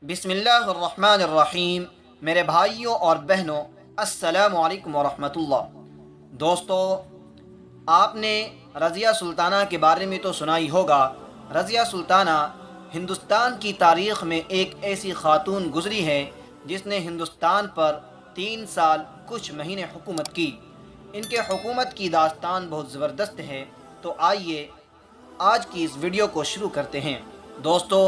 بسم اللہ الرحمن الرحیم۔ میرے بھائیوں اور بہنوں، السلام علیکم ورحمۃ اللہ۔ دوستو، آپ نے رضیہ سلطانہ کے بارے میں تو سنا ہی ہوگا۔ رضیہ سلطانہ ہندوستان کی تاریخ میں ایک ایسی خاتون گزری ہے جس نے ہندوستان پر 3 سال کچھ مہینے حکومت کی۔ ان کے حکومت کی داستان بہت زبردست ہے، تو آئیے آج کی اس ویڈیو کو شروع کرتے ہیں۔ دوستو،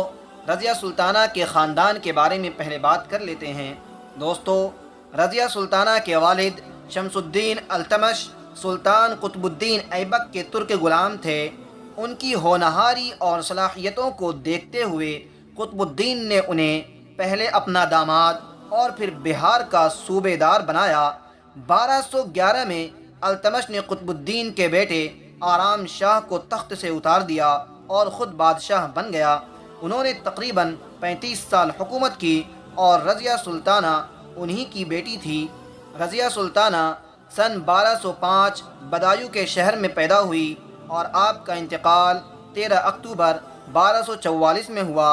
رضیہ سلطانہ کے خاندان کے بارے میں پہلے بات کر لیتے ہیں۔ دوستو، رضیہ سلطانہ کے والد شمس الدین التمش سلطان قطب الدین ایبک کے ترک غلام تھے۔ ان کی ہونہاری اور صلاحیتوں کو دیکھتے ہوئے قطب الدین نے انہیں پہلے اپنا داماد اور پھر بہار کا صوبے دار بنایا۔ 1211 میں التمش نے قطب الدین کے بیٹے آرام شاہ کو تخت سے اتار دیا اور خود بادشاہ بن گیا۔ انہوں نے تقریباً 35 سال حکومت کی اور رضیہ سلطانہ انہی کی بیٹی تھی۔ رضیہ سلطانہ سن 1205 بدایوں کے شہر میں پیدا ہوئی اور آپ کا انتقال 13 اکتوبر 1244 میں ہوا۔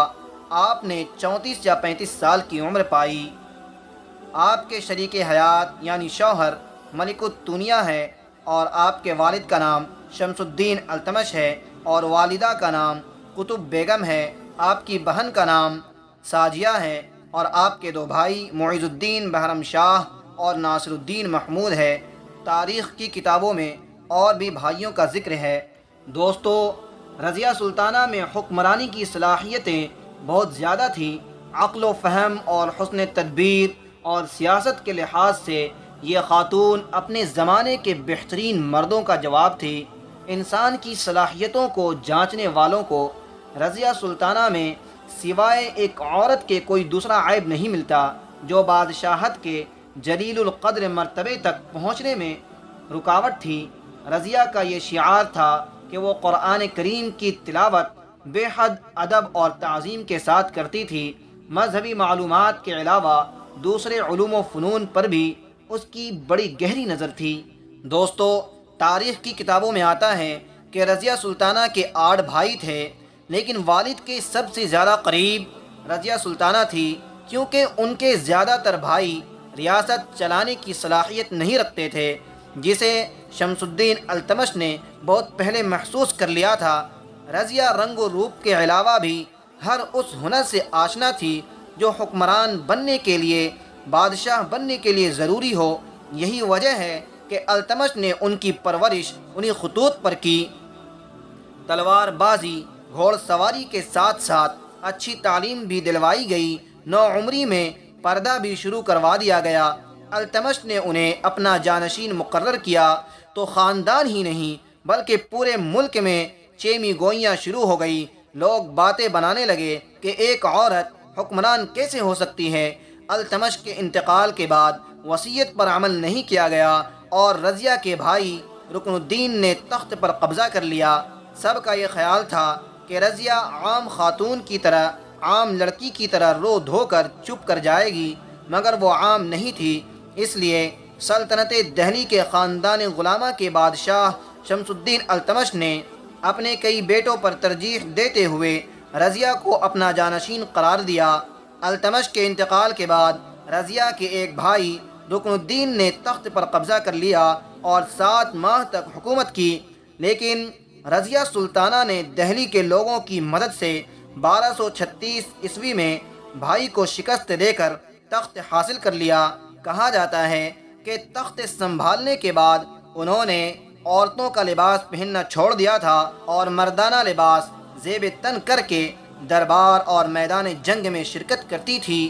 آپ نے 34 یا 35 سال کی عمر پائی۔ آپ کے شریک حیات یعنی شوہر ملک الدنیا ہے اور آپ کے والد کا نام شمس الدین التمش ہے اور والدہ کا نام قطب بیگم ہے۔ آپ کی بہن کا نام ساجیہ ہے اور آپ کے 2 بھائی معیز الدین بہرم شاہ اور ناصر الدین محمود ہے۔ تاریخ کی کتابوں میں اور بھی بھائیوں کا ذکر ہے۔ دوستو، رضیہ سلطانہ میں حکمرانی کی صلاحیتیں بہت زیادہ تھیں۔ عقل و فہم اور حسن تدبیر اور سیاست کے لحاظ سے یہ خاتون اپنے زمانے کے بہترین مردوں کا جواب تھی۔ انسان کی صلاحیتوں کو جانچنے والوں کو رضیہ سلطانہ میں سوائے ایک عورت کے کوئی دوسرا عیب نہیں ملتا جو بادشاہت کے جلیل القدر مرتبے تک پہنچنے میں رکاوٹ تھی۔ رضیہ کا یہ شعار تھا کہ وہ قرآن کریم کی تلاوت بے حد ادب اور تعظیم کے ساتھ کرتی تھی۔ مذہبی معلومات کے علاوہ دوسرے علوم و فنون پر بھی اس کی بڑی گہری نظر تھی۔ دوستو، تاریخ کی کتابوں میں آتا ہے کہ رضیہ سلطانہ کے 8 بھائی تھے، لیکن والد کے سب سے زیادہ قریب رضیہ سلطانہ تھی، کیونکہ ان کے زیادہ تر بھائی ریاست چلانے کی صلاحیت نہیں رکھتے تھے، جسے شمس الدین التمش نے بہت پہلے محسوس کر لیا تھا۔ رضیہ رنگ و روپ کے علاوہ بھی ہر اس ہنر سے آشنا تھی جو حکمران بننے کے لیے، بادشاہ بننے کے لیے ضروری ہو۔ یہی وجہ ہے کہ التمش نے ان کی پرورش انہی خطوط پر کی۔ تلوار بازی، گھوڑ سواری کے ساتھ ساتھ اچھی تعلیم بھی دلوائی گئی۔ 9 عمری میں پردہ بھی شروع کروا دیا گیا۔ التمش نے انہیں اپنا جانشین مقرر کیا تو خاندان ہی نہیں بلکہ پورے ملک میں چیمی گوئیاں شروع ہو گئی۔ لوگ باتیں بنانے لگے کہ ایک عورت حکمران کیسے ہو سکتی ہے۔ التمش کے انتقال کے بعد وصیت پر عمل نہیں کیا گیا اور رضیہ کے بھائی رکن الدین نے تخت پر قبضہ کر لیا۔ سب کا یہ خیال تھا کہ رضیہ عام خاتون کی طرح، عام لڑکی کی طرح رو دھو کر چپ کر جائے گی، مگر وہ عام نہیں تھی۔ اس لیے سلطنت دہلی کے خاندان غلامہ کے بادشاہ شمس الدین التمش نے اپنے کئی بیٹوں پر ترجیح دیتے ہوئے رضیہ کو اپنا جانشین قرار دیا۔ التمش کے انتقال کے بعد رضیہ کے ایک بھائی رکن الدین نے تخت پر قبضہ کر لیا اور 7 ماہ تک حکومت کی، لیکن رضیہ سلطانہ نے دہلی کے لوگوں کی مدد سے 1236 عیسوی میں بھائی کو شکست دے کر تخت حاصل کر لیا۔ کہا جاتا ہے کہ تخت سنبھالنے کے بعد انہوں نے عورتوں کا لباس پہننا چھوڑ دیا تھا اور مردانہ لباس زیب تن کر کے دربار اور میدان جنگ میں شرکت کرتی تھی۔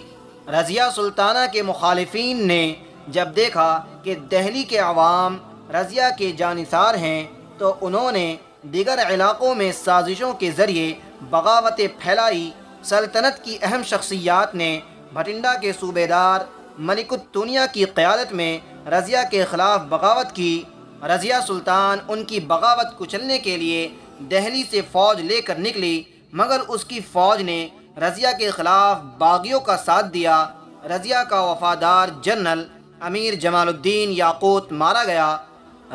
رضیہ سلطانہ کے مخالفین نے جب دیکھا کہ دہلی کے عوام رضیہ کے جانثار ہیں تو انہوں نے دیگر علاقوں میں سازشوں کے ذریعے بغاوتیں پھیلائی۔ سلطنت کی اہم شخصیات نے بھٹنڈا کے صوبے دار ملک الدنیا کی قیادت میں رضیہ کے خلاف بغاوت کی۔ رضیہ سلطان ان کی بغاوت کچلنے کے لیے دہلی سے فوج لے کر نکلی، مگر اس کی فوج نے رضیہ کے خلاف باغیوں کا ساتھ دیا۔ رضیہ کا وفادار جنرل امیر جمال الدین یاقوت مارا گیا۔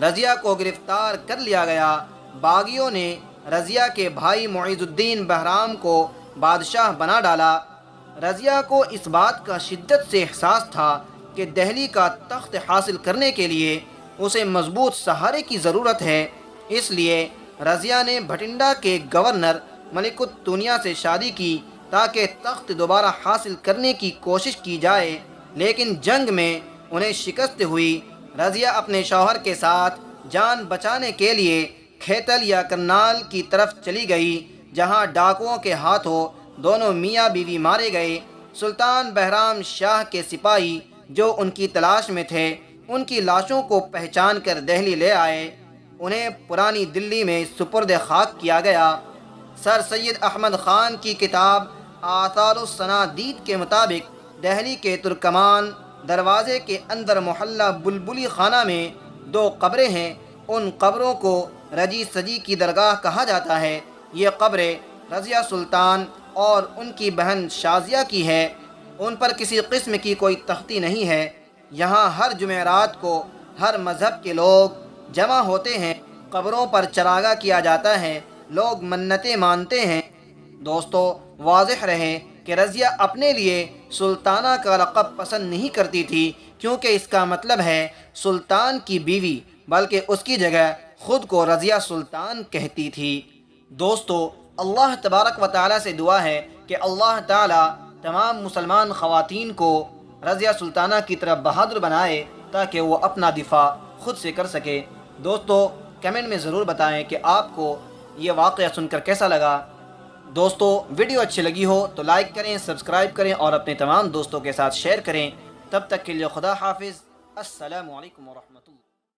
رضیہ کو گرفتار کر لیا گیا۔ باغیوں نے رضیہ کے بھائی معیز الدین بہرام کو بادشاہ بنا ڈالا۔ رضیہ کو اس بات کا شدت سے احساس تھا کہ دہلی کا تخت حاصل کرنے کے لیے اسے مضبوط سہارے کی ضرورت ہے، اس لیے رضیہ نے بھٹنڈا کے گورنر ملک الدنیا سے شادی کی تاکہ تخت دوبارہ حاصل کرنے کی کوشش کی جائے، لیکن جنگ میں انہیں شکست ہوئی۔ رضیہ اپنے شوہر کے ساتھ جان بچانے کے لیے کھیتل یا کرنال کی طرف چلی گئی، جہاں ڈاکوؤں کے ہاتھوں دونوں میاں بیوی مارے گئے۔ سلطان بہرام شاہ کے سپاہی جو ان کی تلاش میں تھے ان کی لاشوں کو پہچان کر دہلی لے آئے، انہیں پرانی دلی میں سپرد خاک کیا گیا۔ سر سید احمد خان کی کتاب آثار الصنادید کے مطابق دہلی کے ترکمان دروازے کے اندر محلہ بلبلی خانہ میں 2 قبریں ہیں، ان قبروں کو رجی سجی کی درگاہ کہا جاتا ہے۔ یہ قبریں رضیہ سلطان اور ان کی بہن شازیہ کی ہے، ان پر کسی قسم کی کوئی تختی نہیں ہے۔ یہاں ہر جمعرات کو ہر مذہب کے لوگ جمع ہوتے ہیں، قبروں پر چراغاں کیا جاتا ہے، لوگ منتیں مانتے ہیں۔ دوستو، واضح رہے کہ رضیہ اپنے لیے سلطانہ کا لقب پسند نہیں کرتی تھی، کیونکہ اس کا مطلب ہے سلطان کی بیوی، بلکہ اس کی جگہ خود کو رضیہ سلطان کہتی تھی۔ دوستو، اللہ تبارک و تعالیٰ سے دعا ہے کہ اللہ تعالیٰ تمام مسلمان خواتین کو رضیہ سلطانہ کی طرف بہادر بنائے تاکہ وہ اپنا دفاع خود سے کر سکے۔ دوستو، کمنٹ میں ضرور بتائیں کہ آپ کو یہ واقعہ سن کر کیسا لگا۔ دوستو، ویڈیو اچھی لگی ہو تو لائک کریں، سبسکرائب کریں اور اپنے تمام دوستوں کے ساتھ شیئر کریں۔ تب تک کے لیے خدا حافظ۔ السلام علیکم ورحمۃ اللہ۔